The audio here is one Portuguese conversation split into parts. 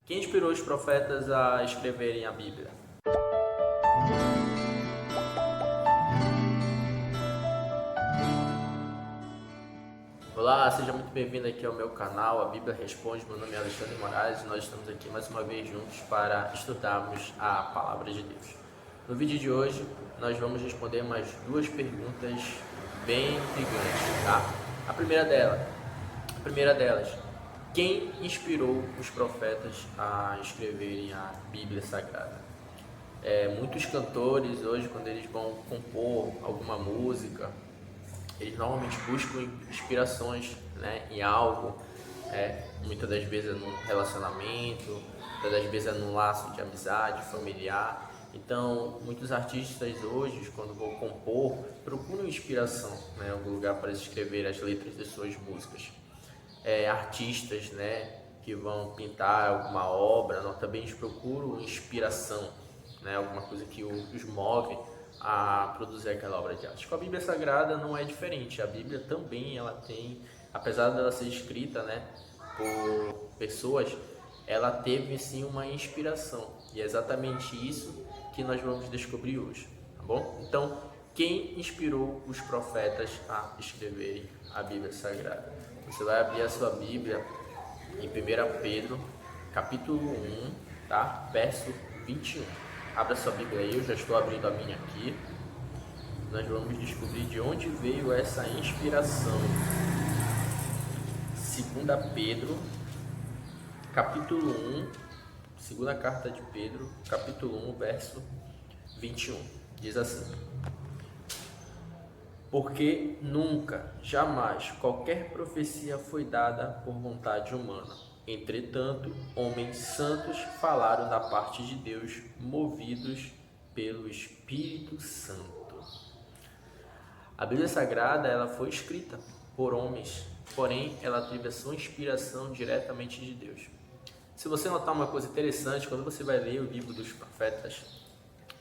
Quem inspirou os profetas a escreverem a Bíblia? Olá, seja muito bem-vindo aqui ao meu canal, a Bíblia Responde. Meu nome é Alexandre Moraes e nós estamos aqui mais uma vez juntos para estudarmos a Palavra de Deus. No vídeo de hoje, nós vamos responder mais duas perguntas bem intrigantes, tá? A primeira delas, quem inspirou os profetas a escreverem a Bíblia Sagrada? Muitos cantores hoje, quando eles vão compor alguma música, eles normalmente buscam inspirações, né, em algo, muitas das vezes é num relacionamento, muitas das vezes é num laço de amizade, familiar. Então, muitos artistas hoje, quando vão compor, procuram inspiração, né, em algum lugar para escrever as letras de suas músicas. Artistas, né, que vão pintar alguma obra, também eles procuram inspiração, né, alguma coisa que os move a produzir aquela obra de arte. Com a Bíblia Sagrada não é diferente. A Bíblia também ela tem, apesar dela ser escrita, né, por pessoas, ela teve sim uma inspiração. E é exatamente isso que nós vamos descobrir hoje, tá bom? Então, quem inspirou os profetas a escreverem a Bíblia Sagrada? Você vai abrir a sua Bíblia em 1 Pedro, capítulo 1, tá? Verso 21. Abra sua Bíblia aí, eu já estou abrindo a minha aqui. Nós vamos descobrir de onde veio essa inspiração. 2 Pedro, capítulo 1, segunda carta de Pedro, capítulo 1, verso 21. Diz assim: porque nunca, jamais, qualquer profecia foi dada por vontade humana. Entretanto, homens santos falaram da parte de Deus, movidos pelo Espírito Santo. A Bíblia Sagrada ela foi escrita por homens, porém ela teve a sua inspiração diretamente de Deus. Se você notar uma coisa interessante, quando você vai ler o livro dos profetas,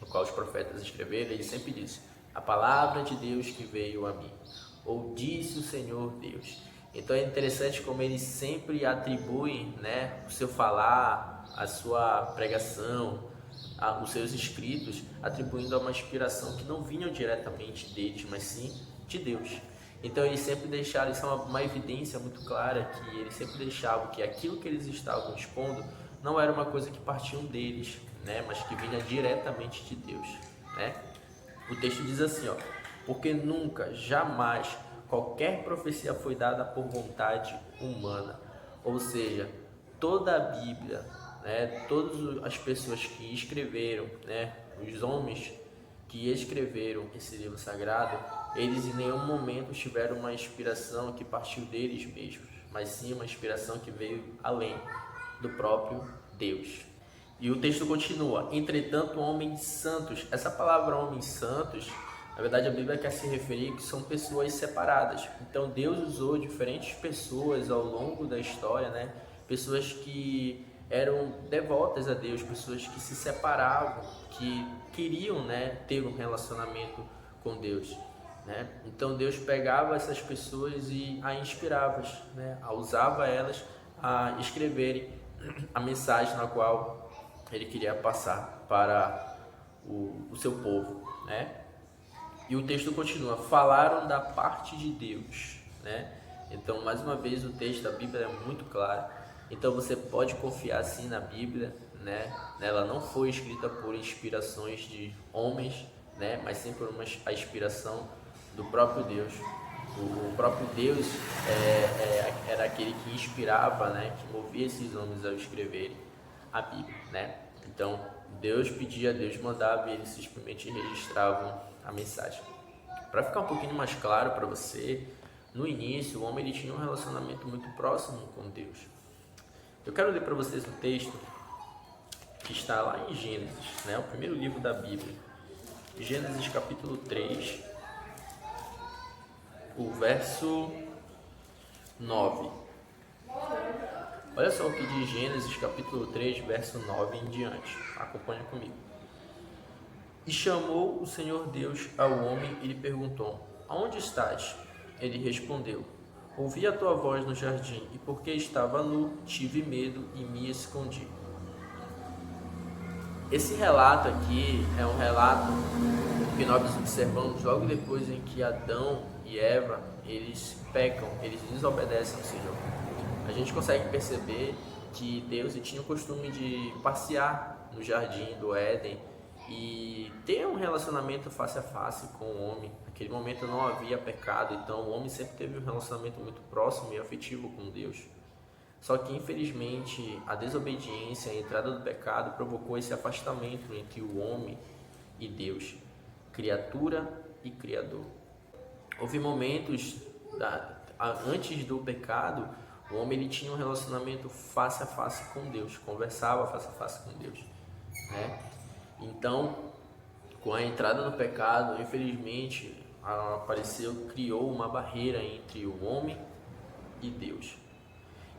no qual os profetas escreveram, ele sempre diz: a palavra de Deus que veio a mim, ou disse o Senhor Deus. Então é interessante como eles sempre atribuem, né, o seu falar, a sua pregação, os seus escritos, atribuindo a uma inspiração que não vinha diretamente deles, mas sim de Deus. Então eles sempre deixaram, isso é uma evidência muito clara, que eles sempre deixavam que aquilo que eles estavam expondo não era uma coisa que partiu deles, né, mas que vinha diretamente de Deus, né? O texto diz assim, ó: porque nunca, jamais, qualquer profecia foi dada por vontade humana. Ou seja, toda a Bíblia, né, todas as pessoas que escreveram, né, os homens que escreveram esse livro sagrado, eles em nenhum momento tiveram uma inspiração que partiu deles mesmos, mas sim uma inspiração que veio além do próprio Deus. E o texto continua: entretanto, homens santos. Essa palavra homens santos, na verdade a Bíblia quer se referir que são pessoas separadas. Então Deus usou diferentes pessoas ao longo da história, né? Pessoas que eram devotas a Deus, pessoas que se separavam, que queriam, né, ter um relacionamento com Deus, né? Então Deus pegava essas pessoas e a inspirava, né? Usava elas a escreverem a mensagem na qual ele queria passar para o seu povo, né? E o texto continua: falaram da parte de Deus, né? Então, mais uma vez, o texto da Bíblia é muito claro. Então, você pode confiar sim na Bíblia, né? Ela não foi escrita por inspirações de homens, né? Mas sim por a inspiração do próprio Deus. O próprio Deus era aquele que inspirava, né? Que movia esses homens a escreverem a Bíblia, né? Então Deus pedia, Deus mandava e eles simplesmente registravam a mensagem. Para ficar um pouquinho mais claro para você, no início o homem ele tinha um relacionamento muito próximo com Deus. Eu quero ler para vocês um texto que está lá em Gênesis, né? O primeiro livro da Bíblia, Gênesis capítulo 3, o verso 9. Olha só o que diz Gênesis capítulo 3, verso 9 em diante. Acompanha comigo. E chamou o Senhor Deus ao homem e lhe perguntou: aonde estás? Ele respondeu: ouvi a tua voz no jardim, e porque estava nu, tive medo e me escondi. Esse relato aqui é um relato que nós observamos logo depois em que Adão e Eva, eles pecam, eles desobedecem ao Senhor. A gente consegue perceber que Deus tinha o costume de passear no jardim do Éden e ter um relacionamento face a face com o homem. Naquele momento não havia pecado, então o homem sempre teve um relacionamento muito próximo e afetivo com Deus. Só que infelizmente a desobediência, a entrada do pecado provocou esse afastamento entre o homem e Deus, criatura e criador. Houve momentos antes do pecado, o homem ele tinha um relacionamento face a face com Deus, conversava face a face com Deus, né? Então, com a entrada do pecado, infelizmente, criou uma barreira entre o homem e Deus.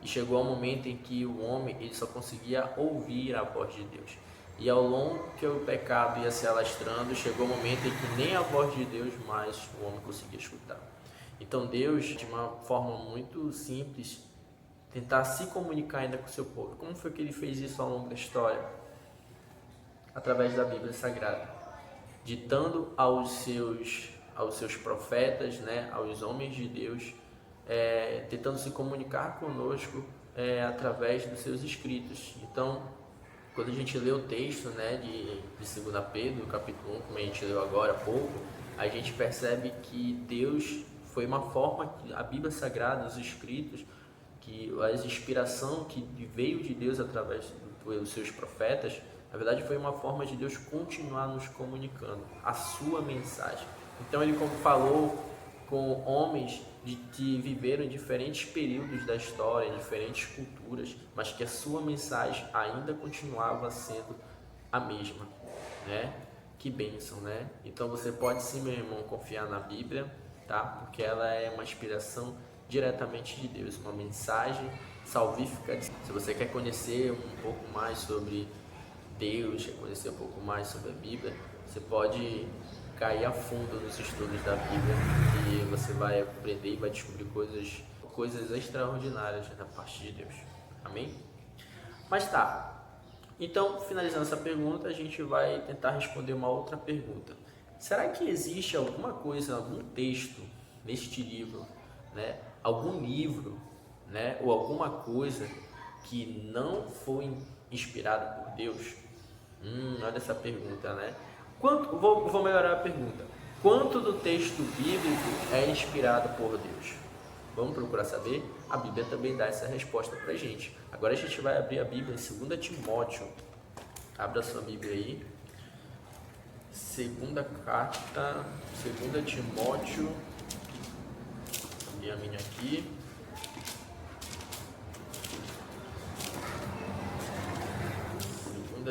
E chegou ao momento em que o homem ele só conseguia ouvir a voz de Deus. E ao longo que o pecado ia se alastrando, chegou o momento em que nem a voz de Deus mais o homem conseguia escutar. Então Deus, de uma forma muito simples, tentar se comunicar ainda com o seu povo. Como foi que ele fez isso ao longo da história? Através da Bíblia Sagrada, ditando aos seus profetas, né, aos homens de Deus, tentando se comunicar conosco através dos seus escritos. Então, quando a gente lê o texto, né, de 2 Pedro, capítulo 1, como a gente leu agora há pouco, a gente percebe que Deus foi uma forma que a Bíblia Sagrada, os escritos, que a inspiração que veio de Deus através dos seus profetas, na verdade foi uma forma de Deus continuar nos comunicando a sua mensagem. Então ele falou com homens que viveram em diferentes períodos da história, em diferentes culturas, mas que a sua mensagem ainda continuava sendo a mesma, né? Que bênção, né? Então você pode sim, meu irmão, confiar na Bíblia, tá? Porque ela é uma inspiração diretamente de Deus, uma mensagem salvífica. Se você quer conhecer um pouco mais sobre Deus, quer conhecer um pouco mais sobre a Bíblia, você pode cair a fundo nos estudos da Bíblia e você vai aprender e vai descobrir coisas extraordinárias da parte de Deus. Amém? Mas tá. Então, finalizando essa pergunta, a gente vai tentar responder uma outra pergunta. Será que existe alguma coisa, algum texto neste livro, né? Algum livro, né? Ou alguma coisa que não foi inspirada por Deus? Olha essa pergunta, né? Vou melhorar a pergunta. Quanto do texto bíblico é inspirado por Deus? Vamos procurar saber? A Bíblia também dá essa resposta pra gente. Agora a gente vai abrir a Bíblia em 2 Timóteo. Abra sua Bíblia aí. Segunda carta, 2 Timóteo. E a minha aqui.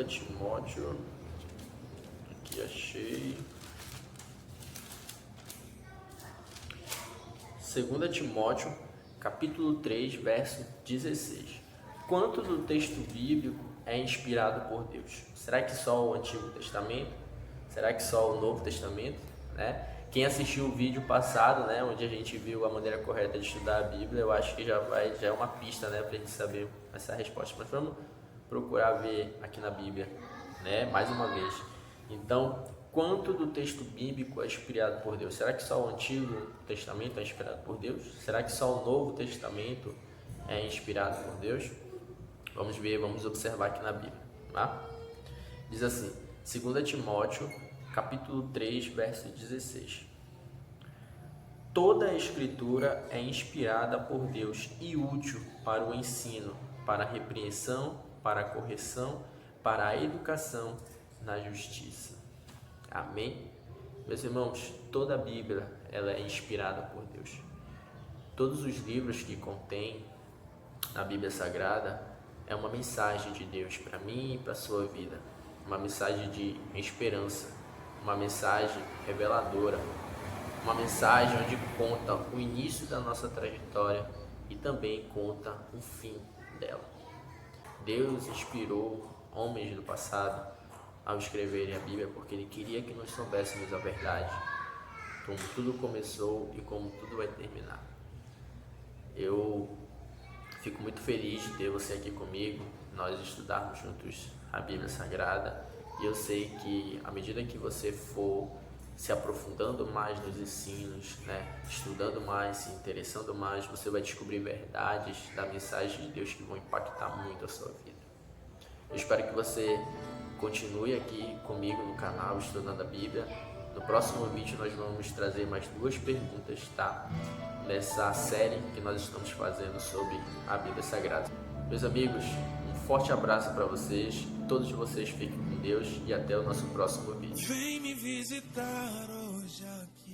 Timóteo, aqui achei. 2 Timóteo, capítulo 3, verso 16. Quanto do texto bíblico é inspirado por Deus? Será que só o Antigo Testamento? Será que só o Novo Testamento? Né? Quem assistiu o vídeo passado, né, onde a gente viu a maneira correta de estudar a Bíblia, eu acho que já é uma pista, né, para a gente saber essa resposta. Mas vamos procurar ver aqui na Bíblia, né, mais uma vez. Então, quanto do texto bíblico é inspirado por Deus? Será que só o Antigo Testamento é inspirado por Deus? Será que só o Novo Testamento é inspirado por Deus? Vamos ver, vamos observar aqui na Bíblia, tá? Diz assim, 2 Timóteo, capítulo 3, verso 16. Toda a Escritura é inspirada por Deus e útil para o ensino, para a repreensão, para a correção, para a educação na justiça. Amém? Meus irmãos, toda a Bíblia ela é inspirada por Deus. Todos os livros que contém a Bíblia Sagrada é uma mensagem de Deus para mim e para a sua vida. Uma mensagem de esperança, uma mensagem reveladora, uma mensagem onde conta o início da nossa trajetória e também conta o fim dela. Deus inspirou homens do passado ao escreverem a Bíblia porque Ele queria que nós soubéssemos a verdade, como tudo começou e como tudo vai terminar. Eu fico muito feliz de ter você aqui comigo, nós estudarmos juntos a Bíblia Sagrada E eu sei que à medida que você for se aprofundando mais nos ensinos, né, estudando mais, se interessando mais, você vai descobrir verdades da mensagem de Deus que vão impactar muito a sua vida. Eu espero que você continue aqui comigo no canal estudando a Bíblia. No próximo vídeo nós vamos trazer mais 2 perguntas, tá? Nessa série que nós estamos fazendo sobre a Bíblia Sagrada. Meus amigos, um forte abraço para vocês. Todos vocês fiquem com Deus e até o nosso próximo vídeo. Vem me visitar hoje aqui.